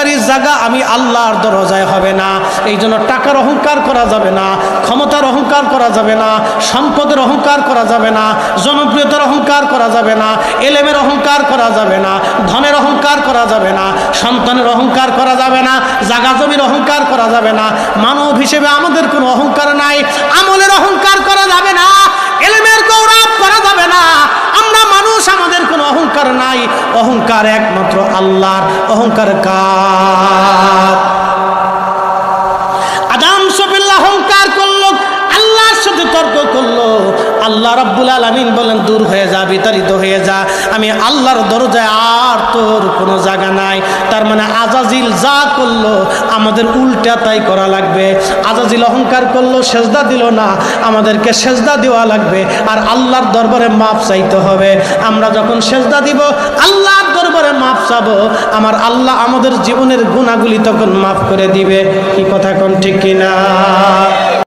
অহংকারী জায়গা আমি আল্লাহর দরজায় হবে না। এই জন্য টাকার অহংকার করা যাবে না, ক্ষমতার অহংকার করা যাবে না, সম্পদের অহংকার করা যাবে না, জনপ্রিয়তার অহংকার করা যাবে না, এলেমের অহংকার করা যাবে না, ধনের অহংকার করা যাবে না, সন্তানের অহংকার করা যাবে না, জাগা জমির অহংকার করা যাবে না। মানব হিসেবে আমাদের কোনো অহংকার নাই, আমলের অহংকার করা যাবে না, এলেমের গৌরব করা যাবে না। আমরা মানুষ, আমাদের কোনো অহংকার নাই। অহংকার একমাত্র আল্লাহর। অহংকার কার? আদম সফিল্লাহ অহংকার করলো, আল্লাহর সাথে তর্ক করলো। আল্লাহ রাব্বুল আলামিন বলেন, দূর হয়ে যা, বিতাড়িত হয়ে যা, আমি আল্লাহর দরজায় আর তোর কোনো জায়গা নাই। তার মানে আজাজিল যা করলো আমাদের উল্টা তাই করা লাগবে। আজাজিল অহংকার করলো, সেজদা দিল না, আমাদেরকে সেজদা দেওয়া লাগবে আর আল্লাহর দরবারে মাপ চাইতে হবে। আমরা যখন সেজদা দিব, আল্লাহর দরবারে মাপ চাবো, আমার আল্লাহ আমাদের জীবনের গুনাহগুলি তখন মাফ করে দিবে। কি কথা কোন ঠিক কিনা?